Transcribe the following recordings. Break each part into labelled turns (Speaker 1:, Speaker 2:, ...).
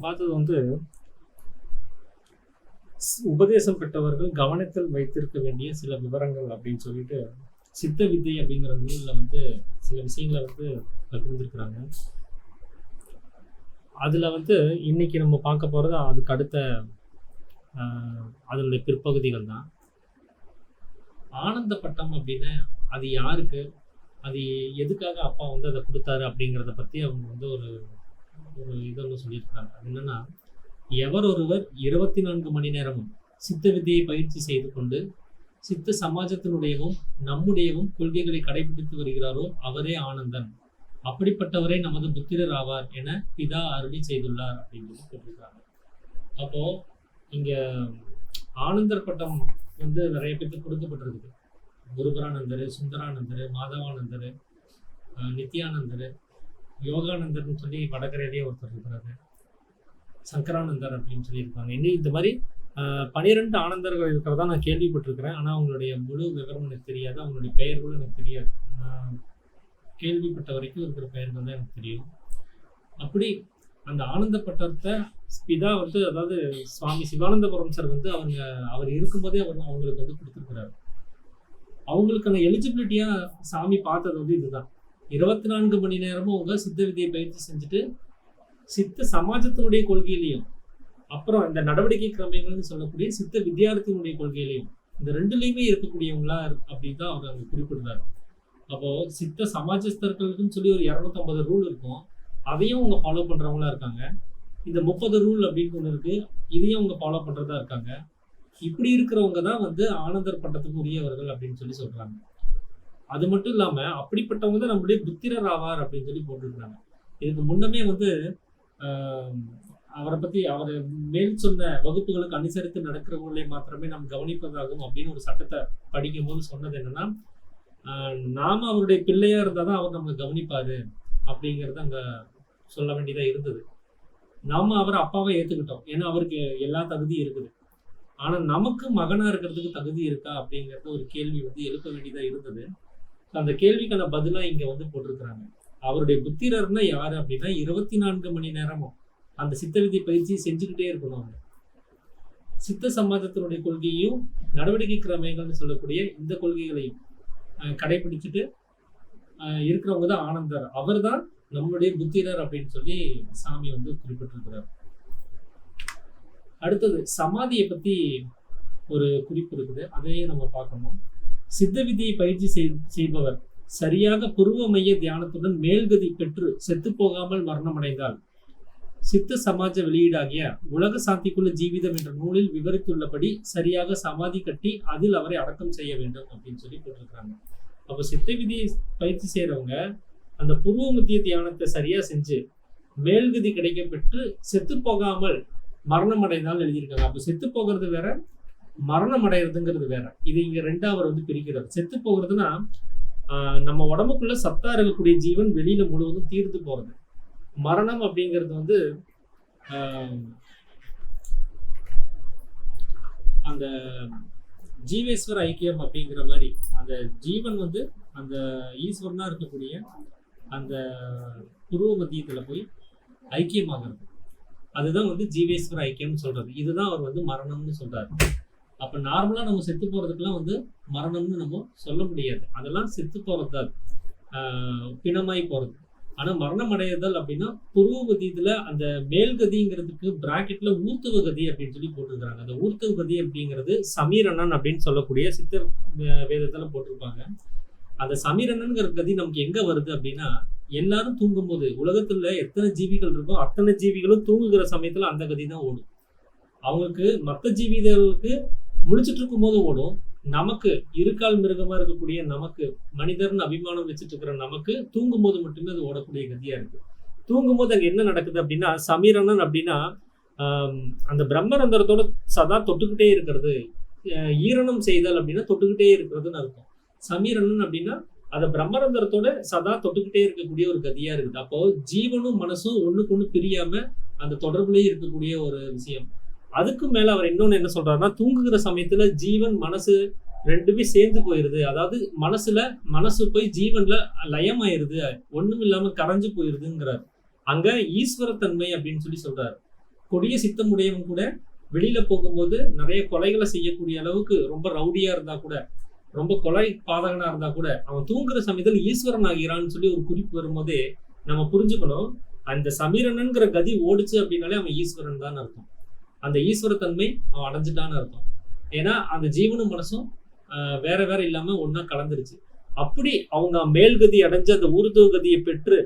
Speaker 1: பார்த்தது வந்து உபதேசம் பெற்றவர்கள் கவனத்தில் வைத்திருக்க வேண்டிய சில விவரங்கள் அப்படின்னு சொல்லிட்டு சித்த வித்தை அப்படிங்கிற நூலில் வந்து சில விஷயங்களை வந்து பகிர்ந்துருக்குறாங்க. அதில் வந்து இன்னைக்கு நம்ம பார்க்க போகிறது அதுக்கு அடுத்த அதனுடைய பிற்பகுதிகள் தான். ஆனந்த பட்டம் அப்படின்னு அது யாருக்கு, அது எதுக்காக அப்பா வந்து அதை கொடுத்தாரு அப்படிங்கிறத பற்றி அவங்க வந்து ஒரு ஒரு இதொன்று சொல்லியிருக்காங்க. அது என்னன்னா, எவர் ஒருவர் 24 மணி நேரமும் சித்த வித்தையை பயிற்சி செய்து கொண்டு சித்த சமாஜத்தினுடையவும் நம்முடையவும் கொள்கைகளை கடைபிடித்து வருகிறாரோ அவரே ஆனந்தன். அப்படிப்பட்டவரே நமது புத்திரர் ஆவார் என பிதா அருளி செய்துள்ளார் அப்படின்னு சொல்லியிருக்காங்க. அப்போ இங்க ஆனந்தர் பட்டம் வந்து நிறைய பேருக்கு கொடுக்கப்பட்டிருக்கு. குருபரானந்தர், சுந்தரானந்தர், மாதவானந்தர், நித்யானந்தர், யோகானந்தர்னு சொல்லி வடகரையிலேயே ஒருத்தர் இருக்கிறாரு, சங்கரானந்தர் அப்படின்னு சொல்லியிருக்காங்க. இன்னும் இந்த மாதிரி 12 ஆனந்தர்கள் இருக்கிறதா நான் கேள்விப்பட்டிருக்கிறேன். ஆனால் அவங்களுடைய முழு விவரம் எனக்கு தெரியாது, அவங்களுடைய பெயர் கூட எனக்கு தெரியாது. நான் கேள்விப்பட்ட வரைக்கும் இருக்கிற பெயர்கள் தான் எனக்கு தெரியும். அப்படி அந்த ஆனந்த பட்டத்தை பிதா வந்து, அதாவது சுவாமி சிவானந்தபுரம் சார் வந்து அவர் இருக்கும்போதே அவங்களுக்கு வந்து கொடுத்துருக்கிறாரு. அவங்களுக்கான எலிஜிபிலிட்டியா சாமி பார்த்தது வந்து இதுதான். 24 மணி நேரமும் அவங்க சித்த விதியை பயிற்சி செஞ்சுட்டு சித்த சமாஜத்தினுடைய கொள்கையிலையும் அப்புறம் இந்த நடவடிக்கை கிரமங்கள்னு சொல்லக்கூடிய சித்த வித்தியார்த்தியினுடைய கொள்கையிலையும் இந்த ரெண்டுலையுமே இருக்கக்கூடியவங்களா அப்படின்னு தான் அவர் அங்கே குறிப்பிடுறாரு. அப்போ சித்த சமாஜஸ்தர்களுக்குன்னு சொல்லி ஒரு 250 ரூல் இருக்கும், அதையும் அவங்க ஃபாலோ பண்றவங்களா இருக்காங்க. இந்த 30 ரூல் அப்படின்னு ஒன்று இருக்கு, இதையும் அவங்க ஃபாலோ பண்றதா இருக்காங்க. இப்படி இருக்கிறவங்க தான் வந்து ஆனந்தர் பட்டத்துக்கு உரியவர்கள் அப்படின்னு சொல்லி சொல்றாங்க. அது மட்டும் இல்லாம அப்படிப்பட்டவங்க தான் நம்மளுடைய புத்திரர் ஆவார் அப்படின்னு சொல்லி போட்டுருக்காங்க. இதுக்கு முன்னமே வந்து அவரை பத்தி அவர் மேல் சொன்ன வகுப்புகளுக்கு அனுசரித்து நடக்கிறவர்களை மாத்திரமே நாம் கவனிப்பதாகும் அப்படின்னு ஒரு சட்டத்தை படிக்கும் போது சொன்னது என்னன்னா, நாம அவருடைய பிள்ளையா இருந்தா தான் அவர் நம்மளை கவனிப்பாரு அப்படிங்கிறது அங்க சொல்ல வேண்டியதா இருந்தது. நாம அவரை அப்பாவை ஏத்துக்கிட்டோம், ஏன்னா அவருக்கு எல்லா தகுதியும் இருக்குது. ஆனா நமக்கு மகனா இருக்கிறதுக்கு தகுதி இருக்கா அப்படிங்கறது ஒரு கேள்வி வந்து எழுப்ப வேண்டியதா இருந்தது. அந்த கேள்விக்கான பதிலா இங்க வந்து போட்டிருக்கிறாங்க. அவருடைய புத்திரர்னா யாரு அப்படின்னா, 24 மணி நேரமும் அந்த சித்த விதி பயிற்சி செஞ்சுக்கிட்டே இருக்கணும். அவங்க சித்த சமாஜத்தினுடைய கொள்கையும் நடவடிக்கை கிரமங்கள்னு சொல்லக்கூடிய இந்த கொள்கைகளையும் கடைபிடிச்சுட்டு இருக்கிறவங்க தான் ஆனந்தர். அவர் தான் நம்மளுடைய புத்திரர் அப்படின்னு சொல்லி சாமி வந்து குறிப்பிட்டிருக்கிறார். அடுத்தது சமாதியை பத்தி ஒரு குறிப்பு இருக்குது, அதையே நம்ம பார்க்கணும். சித்த விதியை பயிற்சி செய்பவர் சரியாக புருவ மைய தியானத்துடன் மேல்கதி பெற்று செத்து போகாமல் மரணம் அடைந்தால் சித்த சமாஜ வெளியீடாகிய உலக சாந்திக்குள்ள ஜீவிதம் என்ற நூலில் விவரித்துள்ளபடி சரியாக சமாதி கட்டி அதில் அவரை அடக்கம் செய்ய வேண்டும் அப்படின்னு சொல்லி போட்டிருக்கிறாங்க. அப்போ சித்த விதியை பயிற்சி செய்யறவங்க அந்த புருவ மத்திய தியானத்தை சரியா செஞ்சு மேல்கதி கிடைக்க பெற்று செத்து போகாமல் மரணம் அடைந்தால் எழுதியிருக்காங்க. அப்போ செத்து போகிறது வேற, மரணம் அடைகிறதுங்கிறது வேற. இது இங்க ரெண்டா அவர் வந்து பிரிக்கிறார். செத்து போகிறதுனா நம்ம உடம்புக்குள்ள சத்தா இருக்கக்கூடிய ஜீவன் வெளியில முழுவதும் தீர்த்து போறது. மரணம் அப்படிங்கிறது வந்து அந்த ஜீவேஸ்வர ஐக்கியம் அப்படிங்கிற மாதிரி அந்த ஜீவன் வந்து அந்த ஈஸ்வரனா இருக்கக்கூடிய அந்த புருவ மத்தியத்துல போய் ஐக்கியமாகிறது, அதுதான் வந்து ஜீவேஸ்வர ஐக்கியம்னு சொல்றது. இதுதான் அவர் வந்து மரணம்னு சொல்றாரு. அப்ப நார்மலா நம்ம செத்து போறதுக்கெல்லாம் வந்து மரணம்னு நம்ம சொல்ல முடியாது, அதெல்லாம் செத்து போறது, பிணமாய் போறது. ஆனா மரணம் அடையுதல் அப்படின்னா புருவ மத்தியத்துல அந்த மேல்கதிங்கிறதுக்கு பிராக்கெட்ல ஊர்த்துவ கதி அப்படின்னு சொல்லி போட்டிருக்காங்க. அந்த ஊர்த்துவ கதி அப்படிங்கிறது சமீரணன் அப்படின்னு சொல்லக்கூடிய சித்த வேதத்துல போட்டிருப்பாங்க. அந்த சமீரணன்கிற கதி நமக்கு எங்க வருது அப்படின்னா, எல்லாரும் தூங்கும் போது உலகத்துல எத்தனை ஜீவிகள் இருக்கோ அத்தனை ஜீவிகளும் தூங்குகிற சமயத்துல அந்த கதி தான் ஓடும். அவங்களுக்கு மற்ற ஜீவிகளுக்கு முழிச்சிட்டு இருக்கும் போது ஓடும். நமக்கு இருக்கால் மிருகமா இருக்கக்கூடிய நமக்கு, மனிதர்னு அபிமானம் வச்சுட்டு இருக்கிற நமக்கு தூங்கும் போது மட்டுமே அது ஓடக்கூடிய கதியா இருக்கு. தூங்கும் போது அங்க என்ன நடக்குது அப்படின்னா, சமீரணன் அப்படின்னா அந்த பிரம்மரந்தரத்தோட சதா தொட்டுக்கிட்டே இருக்கிறது. ஈரணம் செய்தல் அப்படின்னா தொட்டுக்கிட்டே இருக்கிறதுன்னு அர்த்தம். சமீரணன் அப்படின்னா அந்த பிரம்மரந்தரத்தோட சதா தொட்டுக்கிட்டே இருக்கக்கூடிய ஒரு கதியா இருக்குது. அப்போ ஜீவனும் மனசும் ஒண்ணுக்கு ஒண்ணு பிரியாம அந்த தொடர்புலயே இருக்கக்கூடிய ஒரு விஷயம். அதுக்கு மேல அவர் இன்னொன்னு என்ன சொல்றாருன்னா, தூங்குகிற சமயத்துல ஜீவன் மனசு ரெண்டுமே சேர்ந்து போயிருது. அதாவது மனசு போய் ஜீவன்ல லயமாயிருது, ஒண்ணும் இல்லாம கரைஞ்சு போயிருதுங்கிறார். அங்க ஈஸ்வரத்தன்மை அப்படின்னு சொல்லி சொல்றாரு. கொடிய சித்தம் உடையவன் கூட வெளியில போகும்போது நிறைய கொலைகளை செய்யக்கூடிய அளவுக்கு ரொம்ப ரவுடியா இருந்தா கூட, ரொம்ப கொலை பாதகனா இருந்தா கூட, அவன் தூங்குற சமயத்தில் ஈஸ்வரன் ஆகிறான்னு சொல்லி ஒரு குறிப்பு வரும்போதே நம்ம புரிஞ்சுக்கணும், அந்த சமீரனன்கிற கதி ஓடுச்சு அப்படின்னாலே அவன் ஈஸ்வரன் தான் அர்த்தம். அந்த ஈஸ்வர தன்மை அவன் அடைஞ்சிட்டான்னு அர்த்தம். ஏன்னா அந்த ஜீவனும் மனசும் வேற வேற இல்லாம ஒன்னா கலந்துருச்சு. அப்படி அவங்க மேல்கதி அடைஞ்ச அந்த ஊர்துவ கதியை பெற்று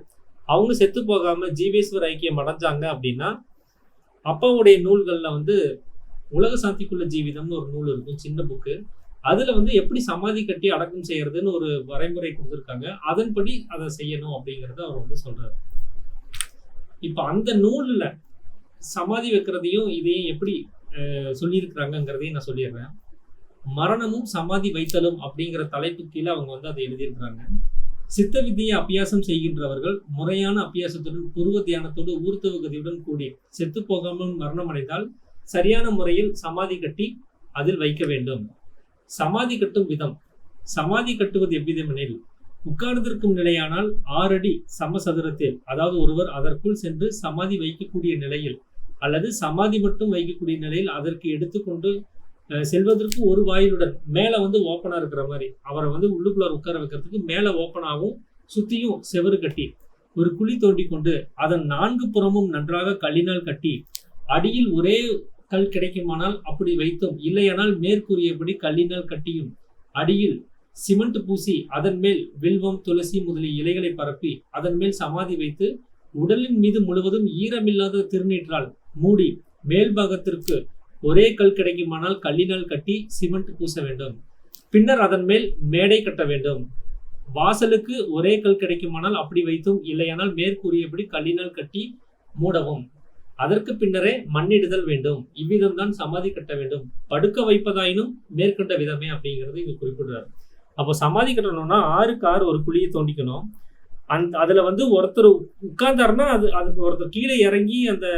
Speaker 1: அவங்க செத்து போகாம ஜீவேஸ்வர ஐக்கியம் அடைஞ்சாங்க அப்படின்னா, அப்பாவுடைய நூல்கள்ல வந்து உலக சாந்திக்குள்ள ஜீவிதம்னு ஒரு நூல் இருக்கும், சின்ன புக்கு. அதுல வந்து எப்படி சமாதி கட்டி அடக்கம் செய்யறதுன்னு ஒரு வரைமுறை கொடுத்துருக்காங்க. அதன்படி அதை செய்யணும் அப்படிங்கறத அவர் வந்து சொல்றாரு. இப்ப அந்த நூல்ல சமாதி வைக்கிறதையும் இதையும் எப்படி சொல்லியிருக்கிறாங்கிறதையும் நான் சொல்லிடுறேன். மரணமும் சமாதி வைத்தலும் அப்படிங்கிற தலைப்பு கீழே அவங்க வந்து அதை எழுதியிருக்கிறாங்க. சித்த வித்தியை அபியாசம் செய்கின்றவர்கள் முறையான அபியாசத்துடன் பூர்வ தியானத்தோடு ஊர்த்துவ கதியுடன் கூடி செத்து போகாமல் மரணம் அடைந்தால் சரியான முறையில் சமாதி கட்டி அதில் வைக்க வேண்டும். சமாதி கட்டும் விதம். சமாதி கட்டுவது எவ்விதம் எனில், உட்கார்ந்திருக்கும் நிலையானால் 6 அடி சமசதுரத்தில், அதாவது ஒருவர் அதற்குள் சென்று சமாதி வைக்கக்கூடிய நிலையில் அல்லது சமாதி மட்டும் வைக்கக்கூடிய நிலையில் அதற்கு எடுத்துக்கொண்டு செல்வதற்கு ஒரு வாயிலுடன் மேல வந்து ஓப்பனா இருக்கிற மாதிரி அவரை வந்து உள்ளுக்குள்ள உட்கார வைக்கிறதுக்கு மேல ஓப்பனாகவும் சுத்தியும் செவரு கட்டி ஒரு குழி தோண்டி கொண்டு அதன் 4 புறமும் நன்றாக கல்லினால் கட்டி அடியில் ஒரே கல் கிடைக்குமானால் அப்படி வைத்தும், இல்லையானால் மேற்கூறியபடி கல்லினால் கட்டியும் அடியில் சிமெண்ட் பூசி அதன் மேல் வில்வம் துளசி முதலிய இலைகளை பரப்பி அதன் மேல் சமாதி வைத்து உடலின் மீது முழுவதும் ஈரமில்லாத திருநீற்றால் மூடி மேல் பாகத்திற்கு ஒரே கல் கிடைக்குமானால் கல்லினால் கட்டி சிமெண்ட் பூச வேண்டும். பின்னர் அதன் மேல் மேடை கட்ட வேண்டும். வாசலுக்கு ஒரே கல் கிடைக்குமானால் அப்படி வைத்தும், இல்லையானால் மேற்கூறியபடி கல்லினால் கட்டி மூடவும். அதற்கு பின்னரே மண்ணிடுதல் வேண்டும். இவ்விதம் தான் சமாதி கட்ட வேண்டும். படுக்க வைப்பதாயினும் மேற்கொண்ட விதமே அப்படிங்கிறது இங்க குறிப்பிடுறாரு. அப்போ சமாதி கட்டணும்னா 6க்கு 6 ஒரு குழியை தோண்டிக்கணும். அதுல வந்து ஒருத்தர் உட்கார்ந்தாருன்னா அதுக்கு ஒருத்தர் கீழே இறங்கி அந்த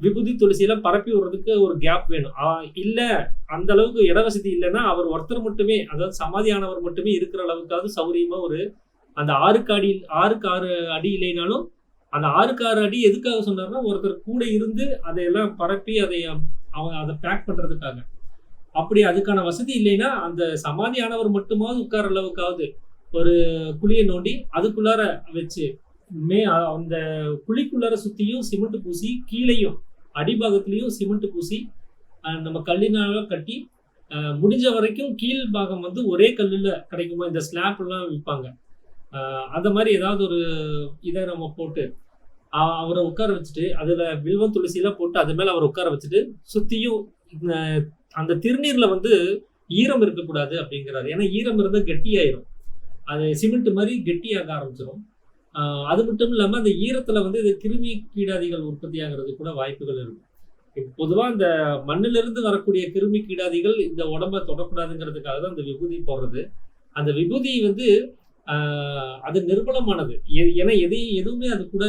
Speaker 1: விபூதி துளசியெல்லாம் பரப்பி விடுறதுக்கு ஒரு கேப் வேணும். இல்ல அந்த அளவுக்கு இட வசதி இல்லைன்னா அவர் ஒருத்தர் மட்டுமே, அதாவது சமாதியானவர் மட்டுமே இருக்கிற அளவுக்காவது சௌரியமா ஒரு அந்த 6க்கு 6 அடி இல்லைனாலும் அந்த 6க்கு 6 அடி எதுக்காக சொன்னார்னா ஒருத்தர் கூட இருந்து அதையெல்லாம் பரப்பி அதை பேக் பண்றதுக்காக. அப்படி அதுக்கான வசதி இல்லைன்னா அந்த சமாதியானவர் மட்டுமாவது உட்கார அளவுக்காவது ஒரு குழியை நோண்டி அதுக்குள்ளார வச்சு அந்த குழிக்குள்ளார சுத்தியும் சிமெண்ட் பூசி கீழையும் அடிபாகத்திலையும் சிமெண்ட் பூசி நம்ம கல்லினால கட்டி முடிஞ்ச வரைக்கும் கீழ் பாகம் வந்து ஒரே கல்லுல கிடைக்குமா, இந்த ஸ்லாப் எல்லாம் விற்பாங்க, அந்த மாதிரி ஏதாவது ஒரு இதை நம்ம போட்டு அவரை உட்கார வச்சுட்டு அதுல வில்வம் துளசி எல்லாம் போட்டு அது மேல அவரை உட்கார வச்சுட்டு சுத்தியும் அந்த திருநீர்ல வந்து ஈரம் இருக்கக்கூடாது அப்படிங்கிறாரு. ஏன்னா ஈரம் இருந்தால் கெட்டியாயிரும், அது சிமெண்ட் மாதிரி கெட்டியாக ஆரம்பிச்சிடும். அது மட்டும் இல்லாம அந்த ஈரத்துல வந்து இது கிருமி கீடாதிகள் உற்பத்தி ஆகிறது கூட வாய்ப்புகள் இருக்கும். பொதுவா இந்த மண்ணில இருந்து வரக்கூடிய கிருமி கீடாதிகள் இந்த உடம்ப தொடக்கூடாதுங்கிறதுக்காக தான் அந்த விபூதி போடுறது. அந்த விபூதி வந்து அது நிர்மலமானது. ஏன்னா எதுவுமே அது கூட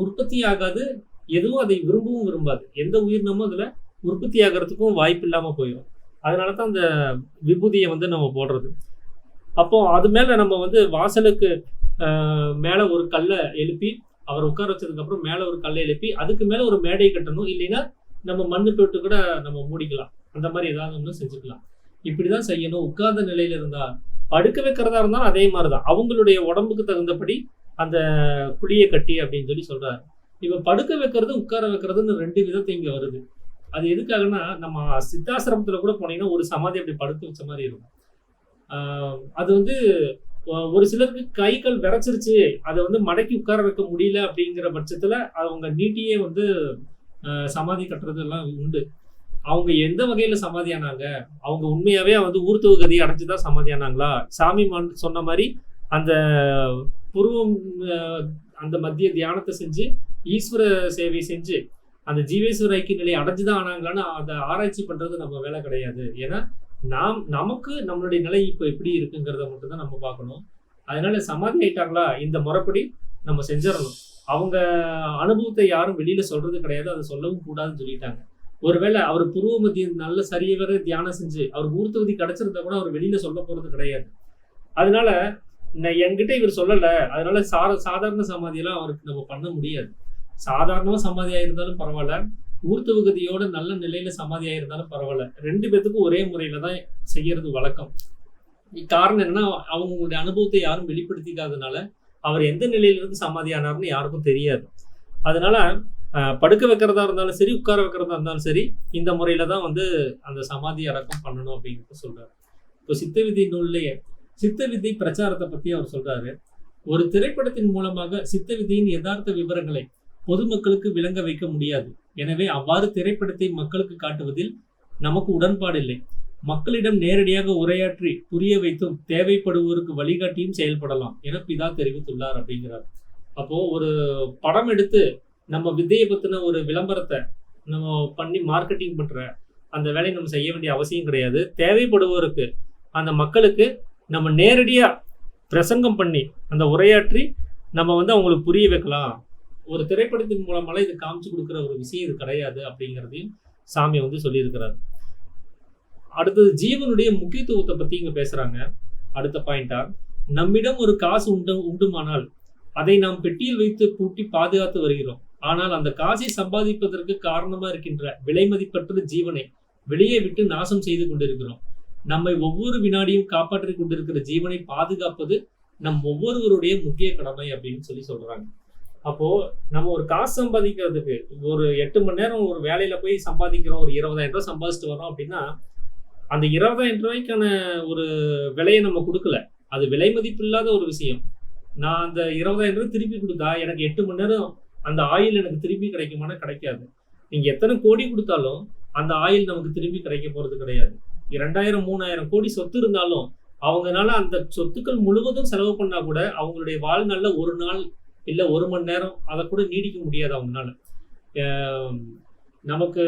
Speaker 1: உற்பத்தி ஆகாது, எதுவும் அதை விரும்பவும் விரும்பாது. எந்த உயிரினமும் அதுல உற்பத்தி ஆகிறதுக்கும் வாய்ப்பு இல்லாம போயிடும். அதனாலதான் அந்த விபூதியை வந்து நம்ம போடுறது. அப்போ அது மேல நம்ம வந்து வாசலுக்கு மேல ஒரு கல்லை எழுப்பி அவர் உட்கார வச்சதுக்கு அப்புறம் மேல ஒரு கல்லை எழுப்பி அதுக்கு மேல ஒரு மேடை கட்டணும். இல்லைன்னா நம்ம மண்ணு போட்டு கூட நம்ம மூடிக்கலாம். அந்த மாதிரி ஏதாவது ஒன்று செஞ்சுக்கலாம். இப்படிதான் செய்யணும். உட்கார்ந்த நிலையில இருந்தா, படுக்க வைக்கிறதா இருந்தாலும் அதே மாதிரிதான் அவங்களுடைய உடம்புக்கு தகுந்தபடி அந்த குழியை கட்டி அப்படின்னு சொல்லி சொல்றாரு. இப்ப படுக்க வைக்கிறது உட்கார வைக்கிறதுன்னு 2 விதத்தை இங்க வருது. அது எதுக்காகனா, நம்ம சித்தாசிரமத்துல கூட போனீங்கன்னா ஒரு சமாதி அப்படி படுக்க வச்ச மாதிரி இருக்கும். அது வந்து ஒரு சிலருக்கு கை கால் விரைச்சிருச்சு, அதை வந்து மடக்கி உட்கார வைக்க முடியல அப்படிங்கிற பட்சத்துல அவங்க நீட்டியே வந்து சமாதி கட்டுறது எல்லாம் உண்டு. அவங்க எந்த வகையில சமாதியானாங்க, அவங்க உண்மையாவே வந்து ஊர்த்துவ கதி அடைஞ்சுதான் சமாதியானாங்களா, சாமி சொன்ன மாதிரி அந்த புருவம் அந்த மத்திய தியானத்தை செஞ்சு ஈஸ்வர சேவை செஞ்சு அந்த ஜீவேஸ்வர ஐக்கிய நிலையை அடைஞ்சுதான் ஆனாங்களான்னு அதை ஆராய்ச்சி பண்றது நம்ம வேலை கிடையாது. ஏன்னா நமக்கு நம்மளுடைய நிலை இப்போ எப்படி இருக்குங்கிறத மட்டும் தான் நம்ம பார்க்கணும். அதனால சமாதி ஆயிட்டாங்களா இந்த முறைப்படி நம்ம செஞ்சிடணும். அவங்க அனுபவத்தை யாரும் வெளியில சொல்றது கிடையாது, அதை சொல்லவும் கூடாதுன்னு சொல்லிட்டாங்க. ஒருவேளை அவர் புருவ மத்தியம் நல்ல சரியவரை தியானம் செஞ்சு அவர் ஊர்த்துவதி கிடைச்சிருந்தா கூட அவர் வெளியில சொல்ல போறது கிடையாது. அதனால என்கிட்ட இவர் சொல்லல, அதனால சாதாரண சமாதியெல்லாம் அவருக்கு நம்ம பண்ண முடியாது. சாதாரணமா சமாதியா இருந்தாலும் பரவாயில்ல, ஊர்த்துவகதியோட நல்ல நிலையில சமாதியா இருந்தாலும் பரவாயில்ல, 2 பேத்துக்கும் ஒரே முறையில தான் செய்யறது வழக்கம். காரணம் என்னன்னா, அவங்களுடைய அனுபவத்தை யாரும் வெளிப்படுத்திக்காதனால அவர் எந்த நிலையில இருந்து சமாதி ஆனார்னு யாருக்கும் தெரியாது. அதனால படுக்க வைக்கிறதா இருந்தாலும் சரி, உட்கார வைக்கிறதா இருந்தாலும் சரி, இந்த முறையில தான் வந்து அந்த சமாதி அடக்கம் பண்ணணும் அப்படிங்கிறத சொல்றாரு. இப்போ சித்த விதி நூல்லையே சித்த விதி பிரச்சாரத்தை பத்தி அவர் சொல்றாரு. ஒரு திரைப்படத்தின் மூலமாக சித்த விதியின் யதார்த்த விவரங்களை பொதுமக்களுக்கு விளங்க வைக்க முடியாது. எனவே அவ்வாறு திரைப்படத்தை மக்களுக்கு காட்டுவதில் நமக்கு உடன்பாடில்லை. மக்களிடம் நேரடியாக உரையாற்றி புரிய வைத்தும் தேவைப்படுவோருக்கு வழிகாட்டியும் செயல்படலாம் என பிதா தெரிவித்துள்ளார் அப்படிங்கிறார். அப்போ ஒரு படம் எடுத்து நம்ம வித்தையை பத்தின ஒரு விளம்பரத்தை நம்ம பண்ணி மார்க்கெட்டிங் பண்ற அந்த வேலையை நம்ம செய்ய வேண்டிய அவசியம் கிடையாது. தேவைப்படுவோருக்கு, அந்த மக்களுக்கு நம்ம நேரடியா பிரசங்கம் பண்ணி அந்த உரையாற்றி நம்ம வந்து அவங்களுக்கு புரிய வைக்கலாம். ஒரு திரைப்படத்தின் மூலமால இது காமிச்சு கொடுக்குற ஒரு விஷயம் இது கிடையாது அப்படிங்கிறதையும் சாமி வந்து சொல்லியிருக்கிறார். அடுத்தது ஜீவனுடைய முக்கியத்துவத்தை பத்தி இங்க பேசுறாங்க. அடுத்த பாயிண்டா, நம்மிடம் ஒரு காசு உண்டுமானால் அதை நாம் பெட்டியில் வைத்து பூட்டி பாதுகாத்து வருகிறோம். ஆனால் அந்த காசை சம்பாதிப்பதற்கு காரணமா இருக்கின்ற விலை மதிப்பற்ற ஜீவனை வெளியே விட்டு நாசம் செய்து கொண்டிருக்கிறோம். நம்மை ஒவ்வொரு வினாடியும் காப்பாற்றிக் கொண்டிருக்கிற ஜீவனை பாதுகாப்பது நம் ஒவ்வொருவருடைய முக்கிய கடமை அப்படின்னு சொல்றாங்க. அப்போ நம்ம ஒரு காசு சம்பாதிக்கிறதுக்கு ஒரு 8 மணி நேரம் ஒரு வேலையில போய் சம்பாதிக்கிறோம், ஒரு 20,000 ரூபாய் சம்பாதிச்சுட்டு வரோம் அப்படின்னா, அந்த 20,000 ரூபாய்க்கான ஒரு விலையை நம்ம கொடுக்கல. அது விலை மதிப்பு இல்லாத ஒரு விஷயம். நான் அந்த 20,000 ரூபாய் திருப்பி கொடுத்தா எனக்கு 8 மணி நேரம் அந்த ஆயில் எனக்கு திருப்பி கிடைக்குமானா கிடைக்காது. நீங்க எத்தனை கோடி கொடுத்தாலும் அந்த ஆயில் நமக்கு திருப்பி கிடைக்க போறது கிடையாது. 2000 3000 கோடி சொத்து இருந்தாலும் அவங்கனால அந்த சொத்துக்கள் முழுவதும் செலவு பண்ணா கூட அவங்களுடைய வாழ்நாள்ல ஒரு நாள் இல்ல 1 மணி நேரம் அதை கூட நீடிக்க முடியாது அவங்கனால. நமக்கு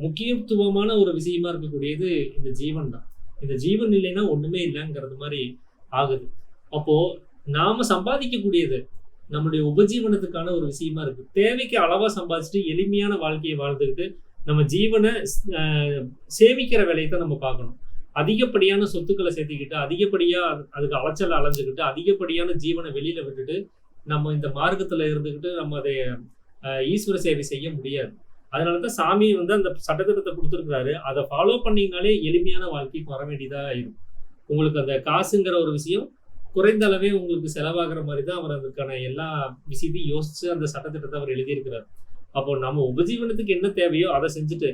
Speaker 1: முக்கியத்துவமான ஒரு விஷயமா இருக்கக்கூடியது இந்த ஜீவன் தான். இந்த ஜீவன் இல்லைன்னா ஒண்ணுமே இல்லைங்கிறது மாதிரி ஆகுது. அப்போ நாம சம்பாதிக்கக்கூடியது நம்மளுடைய உபஜீவனத்துக்கான ஒரு விஷயமா இருக்கு. தேவைக்கு அளவா சம்பாதிச்சுட்டு எளிமையான வாழ்க்கையை வாழ்ந்துக்கிட்டு நம்ம ஜீவனை சேமிக்கிற வேலையை தான் நம்ம பார்க்கணும். அதிகப்படியான சொத்துக்களை சேர்த்துக்கிட்டு, அதிகப்படியா அதுக்கு அலைச்சல் அலைஞ்சுக்கிட்டு, அதிகப்படியான ஜீவனை வெளியில விட்டுட்டு நம்ம இந்த மார்க்கத்துல இருந்துக்கிட்டு நம்ம அதை ஈஸ்வர சேவை செய்ய முடியாது. அதனாலதான் சாமி வந்து அந்த சட்டத்திட்டத்தை கொடுத்துருக்கிறாரு. அதை ஃபாலோ பண்ணீங்கனாலே எளிமையான வாழ்க்கைக்கு வர வேண்டியதா இருக்கும். உங்களுக்கு அந்த காசுங்கிற ஒரு விஷயம் குறைந்த அளவே உங்களுக்கு செலவாகிற மாதிரி தான் அவர் அதுக்கான எல்லா விஷயத்தையும் யோசிச்சு அந்த சட்டத்திட்டத்தை அவர் எழுதியிருக்கிறார். அப்போ நம்ம உபஜீவனத்துக்கு என்ன தேவையோ அதை செஞ்சுட்டு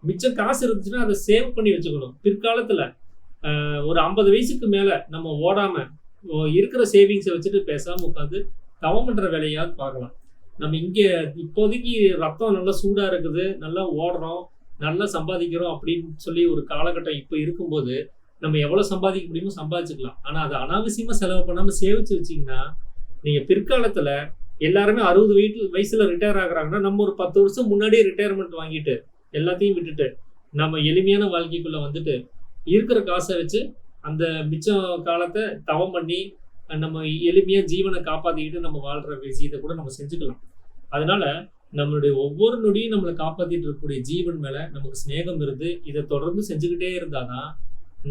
Speaker 1: மிச்சம் காசு இருந்துச்சுன்னா அதை சேவ் பண்ணி வச்சுக்கணும். பிற்காலத்துல ஒரு 50 வயசுக்கு மேல நம்ம ஓடாம இருக்கிற சேவிங்ஸை வச்சுட்டு பேசாம உட்காந்து தவம் பண்ற வேலையாவது பார்க்கலாம். நம்ம இங்க இப்போதைக்கு ரத்தம் நல்லா சூடா இருக்குது, நல்லா ஓடுறோம், நல்லா சம்பாதிக்கிறோம் அப்படின்னு சொல்லி ஒரு காலகட்டம் இப்ப இருக்கும்போது நம்ம எவ்வளவு சம்பாதிக்க முடியுமோ சம்பாதிச்சுக்கலாம். ஆனா அதை அனாவசியமா செலவு பண்ணாம சேவிச்சு வச்சீங்கன்னா நீங்க பிற்காலத்துல எல்லாருமே 60 வயசுல ரிட்டையர் ஆகுறாங்கன்னா நம்ம ஒரு 10 வருஷம் முன்னாடியே ரிட்டையர்மெண்ட் வாங்கிட்டு எல்லாத்தையும் விட்டுட்டு நம்ம எளிமையான வாழ்க்கைக்குள்ள வந்துட்டு இருக்கிற காசை வச்சு அந்த மிச்ச காலத்தை தவம் பண்ணி நம்ம எளிமையா ஜீவனை காப்பாத்திக்கிட்டு நம்ம வாழ்ற விஷயத்தை கூட நம்ம செஞ்சுக்கலாம். அதனால நம்மளுடைய ஒவ்வொரு நொடியும் நம்மளை காப்பாத்திட்டு இருக்கக்கூடிய ஜீவன் மேல நமக்கு ஸ்நேகம் இருந்து இதை தொடர்ந்து செஞ்சுக்கிட்டே இருந்தாதான்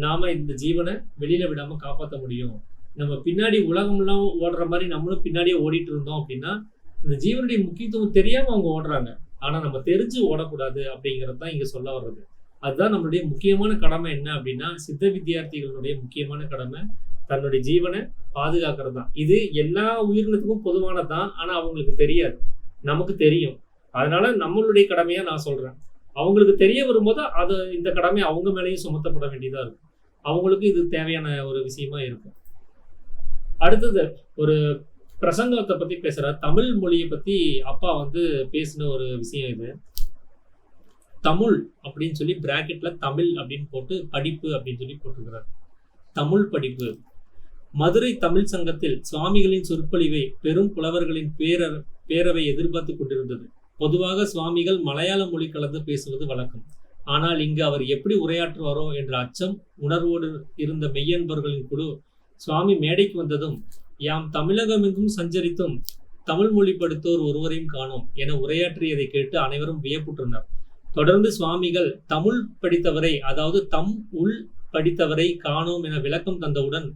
Speaker 1: நாம இந்த ஜீவனை வெளியில விடாம காப்பாற்ற முடியும். நம்ம பின்னாடி உலகம்லாம் ஓடுற மாதிரி நம்மளும் பின்னாடியே ஓடிட்டு இருந்தோம் அப்படின்னா இந்த ஜீவனுடைய முக்கியத்துவம் தெரியாம அவங்க ஓடுறாங்க. ஆனா நம்ம தெரிஞ்சு ஓடக்கூடாது அப்படிங்கிறது தான் இங்க சொல்ல வர்றது. அதுதான் நம்மளுடைய முக்கியமான கடமை. என்ன அப்படின்னா சித்த வித்தியார்த்திகளுடைய முக்கியமான கடமை தன்னுடைய ஜீவனை பாதுகாக்கிறது தான். இது எல்லா உயிரினத்துக்கும் பொதுவானதுதான். ஆனா அவங்களுக்கு தெரியாது, நமக்கு தெரியும். அதனால நம்மளுடைய கடமையா நான் சொல்றேன். அவங்களுக்கு தெரிய வரும்போது அது இந்த கடமை அவங்க மேலேயும் சுமத்தப்பட வேண்டியதா இருக்கும். அவங்களுக்கு இது தேவையான ஒரு விஷயமா இருக்கும். அடுத்தது ஒரு பிரசங்கத்தை பத்தி பேசுற தமிழ் மொழியை பத்தி அப்பா வந்து பேசின ஒரு விஷயம். இது தமிழ் அப்படின்னு சொல்லி பிராக்கெட்ல தமிழ் அப்படின்னு போட்டு படிப்பு அப்படின்னு சொல்லி போட்டிருக்கிறார். தமிழ் படிப்பு. மதுரை தமிழ் சங்கத்தில் சுவாமிகளின் சொற்பொழிவை பெரும் புலவர்களின் பேரவை எதிர்பார்த்து கொண்டிருந்தது. பொதுவாக சுவாமிகள் மலையாள மொழி கலந்து பேசுவது வழக்கம். ஆனால் இங்கு அவர் எப்படி உரையாற்றுவாரோ என்ற அச்சம் உணர்வோடு இருந்த மெய்யன்பர்களின் குழு சுவாமி மேடைக்கு வந்ததும் யாம் தமிழகமெங்கும் சஞ்சரித்தும் தமிழ் மொழி படித்தோர் ஒருவரையும் காணோம் என உரையாற்றியதை கேட்டு அனைவரும் வியப்புற்றனர். தொடர்ந்து சுவாமிகள் தமிழ் படித்தவரை, அதாவது தம் உள் படித்தவரை காணோம் என விளக்கம் தந்தவுடன்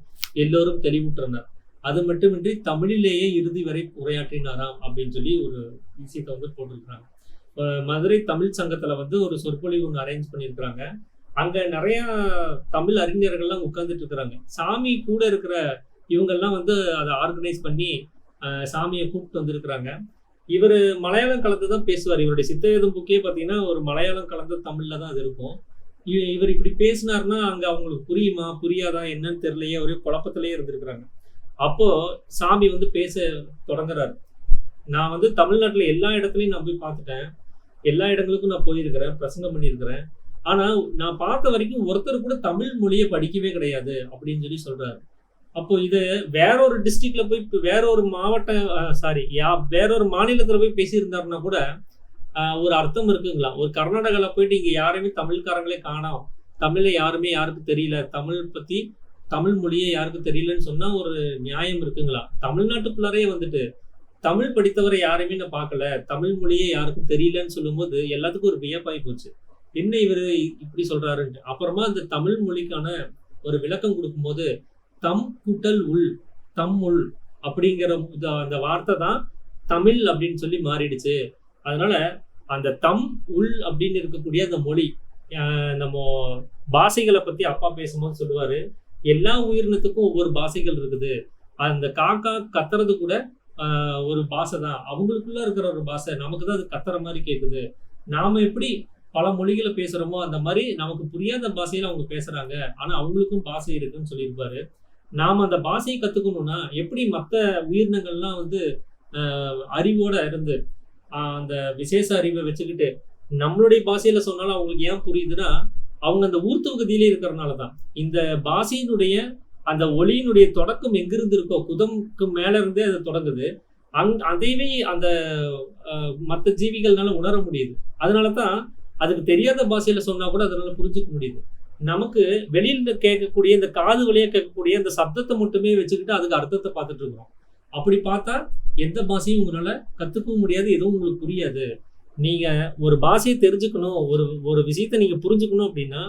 Speaker 1: எல்லோரும் தெளிவுற்றனர். அது மட்டுமின்றி தமிழிலேயே இறுதி வரை உரையாற்றினாராம் அப்படின்னு சொல்லி ஒரு விஷயத்தை வந்து போட்டிருக்கிறாங்க. மதுரை தமிழ் சங்கத்துல வந்து ஒரு சொற்பொழிவு ஒன்று அரேஞ்ச் பண்ணியிருக்கிறாங்க. அங்க நிறைய தமிழ் அறிஞர்கள்லாம் உட்கார்ந்துட்டு இருக்கிறாங்க. சாமி கூட இருக்கிற இவங்கெல்லாம் வந்து அதை ஆர்கனைஸ் பண்ணி சாமியை கூப்பிட்டு வந்திருக்கிறாங்க. இவர் மலையாளம் கலந்து தான் பேசுவார். இவருடைய சித்தவேதம் புக்கே பார்த்தீங்கன்னா ஒரு மலையாளம் கலந்த தமிழ்ல தான் அது இருக்கும். இவர் இப்படி பேசினார்னா அங்க அவங்களுக்கு புரியுமா புரியாதா என்னன்னு தெரியலையே, ஒரே குழப்பத்திலேயே இருந்திருக்கிறாங்க. அப்போ சாமி வந்து பேச தொடங்குறாரு. நான் வந்து தமிழ்நாட்டுல எல்லா இடத்துலையும் நான் போய் பார்த்துட்டேன். எல்லா இடங்களுக்கும் நான் போயிருக்கிறேன், பிரசங்கம் பண்ணியிருக்கிறேன். ஆனா நான் பார்த்த வரைக்கும் ஒருத்தர் கூட தமிழ் மொழியை படிக்கவே கிடையாது அப்படின்னு சொல்லி சொல்றாரு. அப்போ இது வேற ஒரு டிஸ்ட்ரிக்ட்ல போய் வேற ஒரு மாவட்டம் வேற ஒரு மாநிலத்துல போய் பேசியிருந்தாருன்னா கூட ஒரு அர்த்தம் இருக்குங்களா? ஒரு கர்நாடகால போயிட்டு இங்க யாருமே தமிழ்காரங்களே காணோம், தமிழை யாருக்கும் தெரியல, தமிழ் மொழியை யாருக்கும் தெரியலன்னு சொன்னா ஒரு நியாயம் இருக்குங்களா? தமிழ்நாட்டுக்குள்ளாரே வந்துட்டு தமிழ் படித்தவரை யாருமே நான் பார்க்கல, தமிழ் மொழியே யாருக்கும் தெரியலன்னு சொல்லும்போது எல்லாத்துக்கும் ஒரு வியப்பாய் போச்சு. என்ன இவரு இப்படி சொல்றாருன்ட்டு. அப்புறமா அந்த தமிழ் மொழிக்கான ஒரு விளக்கம் கொடுக்கும்போது தம் கூட்டல் உள், தம் உள் அப்படிங்கிற அந்த வார்த்தை தான் தமிழ் அப்படின்னு சொல்லி மாறிடுச்சு. அதனால அந்த தம் உள் அப்படின்னு இருக்கக்கூடிய அந்த மொழி, நம்ம பாஷைகளை பத்தி அப்பா பேசும்போது சொல்லுவாரு, எல்லா உயிரினத்துக்கும் ஒவ்வொரு பாஷைகள் இருக்குது. அந்த காக்கா கத்துறது கூட ஒரு பாஷை தான், அவங்களுக்குள்ள இருக்கிற ஒரு பாஷை, நமக்கு தான் அது கத்துற மாதிரி கேட்குது. நாம எப்படி பல மொழிகளை பேசுறோமோ அந்த மாதிரி நமக்கு புரியாத பாஷையில அவங்க பேசுறாங்க, ஆனா அவங்களுக்கும் பாஷை இருக்குன்னு சொல்லியிருப்பாரு. நாம அந்த பாஷையை கத்துக்கணும்னா எப்படி மற்ற உயிரினங்கள்லாம் வந்து அறிவோட இருந்து அந்த விசேஷ அறிவை வச்சுக்கிட்டு நம்மளுடைய பாஷையில சொன்னாலும் அவங்களுக்கு ஏன் புரியுதுன்னா அவங்க அந்த ஊர்த்துவகதியிலே இருக்கிறதுனாலதான். இந்த பாஷையினுடைய அந்த ஒளியினுடைய தொடக்கம் எங்கிருந்து இருக்கோ, குதம்க்கு மேல இருந்தே அது தொடங்குது. அதையவே அந்த மற்ற ஜீவிகள்னால உணர முடியுது. அதனாலதான் அதுக்கு தெரியாத பாஷையில சொன்னா கூட அதனால புரிஞ்சுக்க முடியுது. நமக்கு வெளியில கேட்கக்கூடிய இந்த காது வழியா கேட்கக்கூடிய இந்த சப்தத்தை மட்டுமே வச்சுக்கிட்டு அதுக்கு அர்த்தத்தை பார்த்துட்டு இருக்கிறோம். அப்படி பார்த்தா எந்த பாஷையும் உங்களால கத்துக்கவும் முடியாது, எதுவும் உங்களுக்கு புரியாது. நீங்க ஒரு பாஷையை தெரிஞ்சுக்கணும், ஒரு விஷயத்தை நீங்க புரிஞ்சுக்கணும் அப்படின்னா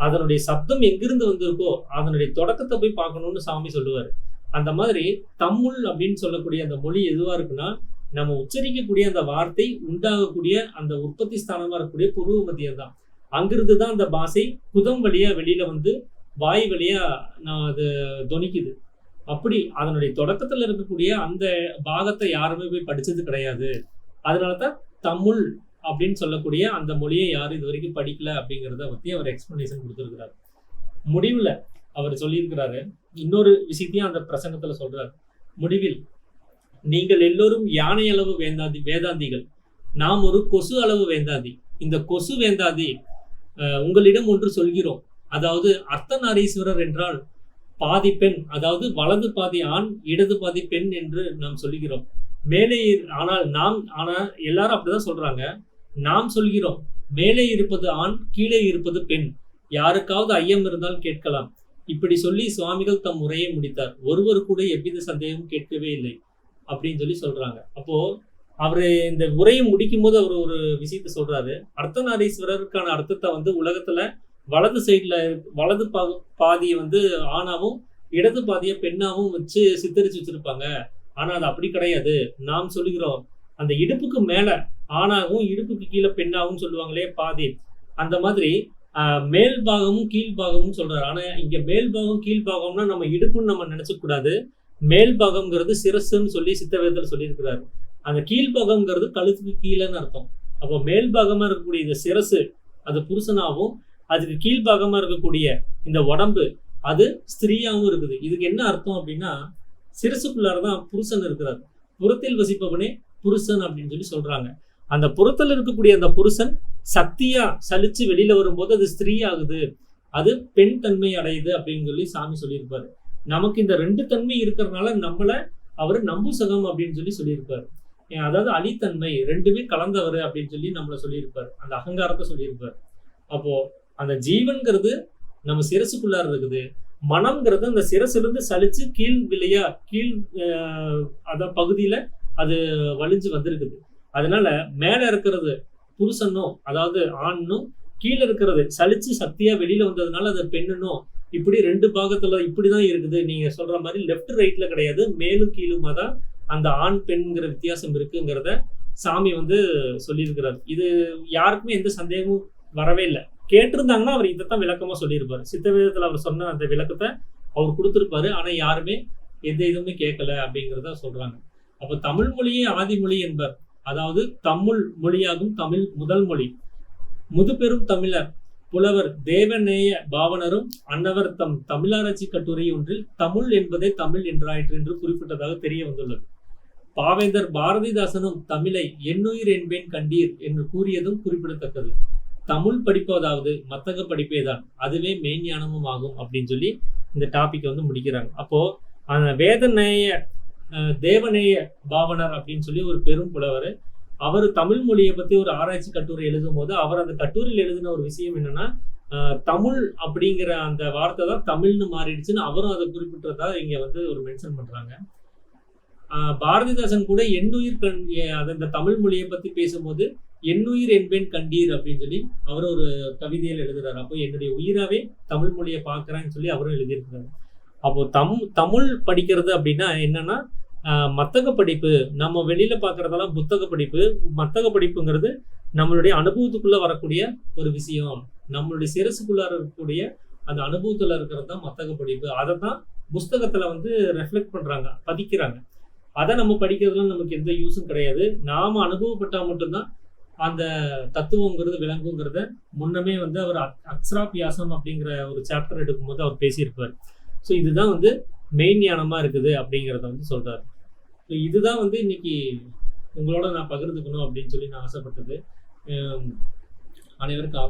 Speaker 1: அதனுடைய சப்தம் எங்கிருந்து வந்திருக்கோ அதனுடைய தொடக்கத்தை போய் பார்க்கணும்னு சாமி சொல்லுவாரு. அந்த மாதிரி தமிழ் அப்படின்னு சொல்லக்கூடிய அந்த மொழி எதுவா இருக்குன்னா நம்ம உச்சரிக்கக்கூடிய அந்த வார்த்தை உண்டாகக்கூடிய அந்த உற்பத்தி ஸ்தானமா இருக்கக்கூடிய புருவ மத்தியம் தான். அங்கிருந்து தான் அந்த பாஷை குதம் வழியா வெளியில வந்து வாய் வழியா அது தொனிக்குது. அப்படி அதனுடைய தொடக்கத்துல இருக்கக்கூடிய அந்த பாகத்தை யாருமே போய் படிச்சது கிடையாது. அதனாலதான் தமிழ் அப்படின்னு சொல்லக்கூடிய அந்த மொழியை யாரும் இது வரைக்கும் படிக்கல அப்படிங்கிறத பத்தி அவர் எக்ஸ்பிளனேஷன் கொடுத்திருக்கிறார். முடிவுல அவர் சொல்லியிருக்கிறாரு, இன்னொரு விஷயத்தையும் அந்த பிரசங்கத்துல சொல்றாரு. முடிவில் நீங்கள் எல்லோரும் யானை அளவு வேதாந்திகள், நாம் ஒரு கொசு அளவு வேந்தாதி. இந்த கொசு வேந்தாதி உங்களிடம் ஒன்று சொல்கிறோம். அதாவது அர்த்தநாரீஸ்வரர் என்றால் பாதி பெண், அதாவது வலது பாதி ஆண் இடது பாதி பெண் என்று நாம் சொல்லுகிறோம். மேலே ஆனா எல்லாரும் அப்படிதான் சொல்றாங்க. நாம் சொல்கிறோம் மேலே இருப்பது ஆண் கீழே இருப்பது பெண், யாருக்காவது ஐயம் இருந்தால் கேட்கலாம். இப்படி சொல்லி சுவாமிகள் தம் உரையை முடித்தார். ஒருவர் கூட எவ்வித சந்தேகமும் கேட்கவே இல்லை அப்படின்னு சொல்லி சொல்றாங்க. அப்போ அவரு இந்த உரையை முடிக்கும் போது அவர் ஒரு விஷயத்த சொல்றாரு. அர்த்தநாரீஸ்வரருக்கான அர்த்தத்தை வந்து உலகத்துல வலது சைட்ல வலது பாதியை வந்து ஆணாவும் இடது பாதியை பெண்ணாவும் வச்சு சித்தரிச்சு வச்சிருப்பாங்க. ஆனா அது அப்படி கிடையாது. நாம் சொல்லுகிறோம் அந்த இடுப்புக்கு மேல ஆணாகவும் இடுப்புக்கு கீழே பெண்ணாகவும் சொல்லுவாங்களே பாதி, அந்த மாதிரி மேல் பாகமும் கீழ்பாகமும் சொல்றாரு. ஆனா இங்க மேல் பாகம் கீழ்பாகம்னா நம்ம இடுப்புன்னு நம்ம நினைச்ச கூடாது. மேல் பாகம்ங்கிறது சிரசுன்னு சொல்லி சித்தவேதத்துல சொல்லியிருக்கிறாரு. அந்த கீழ்பாகம்ங்கிறது கழுத்துக்கு கீழேன்னு அர்த்தம். அப்போ மேல் பாகமா இருக்கக்கூடிய இந்த சிரசு அது புருஷனாகவும், அதுக்கு கீழ்பாகமா இருக்கக்கூடிய இந்த உடம்பு அது ஸ்திரீயாவும் இருக்குது. இதுக்கு என்ன அர்த்தம் அப்படின்னா சிரசுக்குள்ளாரதான் புருஷன் இருக்கிறார். புறத்தில் வசிப்பவனே புருஷன் அப்படின்னு சொல்லி சொல்றாங்க. அந்த புறத்தில் இருக்கக்கூடிய அந்த புருஷன் சக்தியா சலிச்சு வெளியில வரும்போது அது ஸ்திரீ ஆகுது, அது பெண் தன்மை அடையுது அப்படின்னு சொல்லி சாமி சொல்லியிருப்பாரு. நமக்கு இந்த ரெண்டு தன்மை இருக்கிறதுனால நம்மள அவரு நம்புசகம் அப்படின்னு சொல்லி சொல்லியிருப்பாரு. அதாவது அலித்தன்மை ரெண்டுமே கலந்தவர் அப்படின்னு சொல்லி நம்மள சொல்லியிருப்பாரு. அந்த அகங்காரத்தை சொல்லியிருப்பாரு. அப்போ அந்த ஜீவன்கிறது நம்ம சிரசுக்குள்ளார இருக்குது, மனம்ங்கிறது அந்த சிரசுல இருந்து சலிச்சு கீழ் அத பகுதியில அது வலிஞ்சு வந்திருக்குது. அதனால மேல இருக்கிறது புருஷனும் அதாவது ஆண்ணும், கீழே இருக்கிறது சலிச்சு சக்தியா வெளியில வந்ததுனால அது பெண்ணுனும், இப்படி ரெண்டு பாகத்துல இப்படிதான் இருக்குது. நீங்க சொல்ற மாதிரி லெப்ட் ரைட்ல கிடையாது, மேலும் கீழுமா தான் அந்த ஆண் பெண்ங்கிற வித்தியாசம் இருக்குங்கிறத சாமி வந்து சொல்லியிருக்கிறார். இது யாருக்குமே எந்த சந்தேகமும் வரவே இல்லை. கேட்டிருந்தாங்கன்னா அவர் இதைத்தான் விளக்கமா சொல்லியிருப்பாரு. சித்த வேதத்துல அவர் சொன்ன அந்த விளக்கத்தை அவர் கொடுத்திருப்பாரு. ஆனா யாருமே எந்த இதுவுமே கேட்கல அப்படிங்கிறத சொல்றாங்க. அப்ப தமிழ் மொழியே ஆதிமொழி என்பர். அதாவது தமிழ் மொழியாகும் தமிழ் முதல் மொழி. முதுபெரும் தமிழர் புலவர் தேவநேய பாவனரும் அன்னவர் தம் தமிழாராய்ச்சி கட்டுரை ஒன்றில் தமிழ் என்பதே தமிழ் என்றாயிற்று என்று குறிப்பிட்டதாக தெரிய வந்துள்ளது. பாவேந்தர் பாரதிதாசனும் தமிழை எண்ணுயிர் என்பேன் கண்டீர் என்று கூறியதும் குறிப்பிடத்தக்கது. தமிழ் படிப்பதாவது மத்தக படிப்பேதான், அதுவே மெய்ஞானமும் ஆகும் அப்படின்னு சொல்லி இந்த டாபிக் வந்து முடிக்கிறாங்க. அப்போ வேதநேய தேவநேய பாவனர் அப்படின்னு சொல்லி ஒரு பெரும் புலவர், அவர் தமிழ் மொழியை பத்தி ஒரு ஆராய்ச்சி கட்டுரை எழுதும் போது அவர் அந்த கட்டுரையில் எழுதின ஒரு விஷயம் என்னன்னா, தமிழ் அப்படிங்கிற அந்த வார்த்தை தான் தமிழ்னு மாறிடுச்சுன்னு அவரும் அதை குறிப்பிட்டதா இங்க வந்து ஒரு மென்ஷன் பண்றாங்க. பாரதிதாசன் கூட எண்ணுயிர் அந்த தமிழ் மொழியை பத்தி பேசும்போது எண்ணுயிர் என்பேன் கண்டீர் அப்படின்னு சொல்லி அவர் ஒரு கவிதையில் எழுதுறாரு. அப்போ என்னுடைய உயிராவே தமிழ் மொழியை பார்க்கறேன்னு சொல்லி அவரும் எழுதியிருக்கிறாரு. அப்போ தமிழ் படிக்கிறது அப்படின்னா என்னன்னா, மத்தக படிப்பு, நம்ம வெளியில பார்க்கறதெல்லாம் புத்தக படிப்பு. மத்தக படிப்புங்கிறது நம்மளுடைய அனுபவத்துக்குள்ள வரக்கூடிய ஒரு விஷயம், நம்மளுடைய சிரசுக்குள்ளார இருக்கக்கூடிய அந்த அனுபவத்துல இருக்கிறது தான் மத்தக படிப்பு. அதை தான் புஸ்தகத்துல வந்து ரெஃப்ளெக்ட் பண்றாங்க, பதிக்கிறாங்க. அதை நம்ம படிக்கிறதுல நமக்கு எந்த யூஸும் கிடையாது. நாம அனுபவப்பட்டா மட்டும்தான் அந்த தத்துவங்கிறது விளங்குங்கிறத முன்னமே வந்து அவர் அக்ஷராபியாசம் அப்படிங்கிற ஒரு சாப்டர் எடுக்கும்போது அவர் பேசியிருப்பார். ஸோ இதுதான் வந்து மெயின் ஞானமா இருக்குது அப்படிங்கிறத வந்து சொல்றாரு. ஸோ இதுதான் வந்து இன்னைக்கு உங்களோட நான் பகிர்ந்துக்கணும் அப்படின்னு சொல்லி நான் ஆசைப்பட்டது. அனைவருக்கும்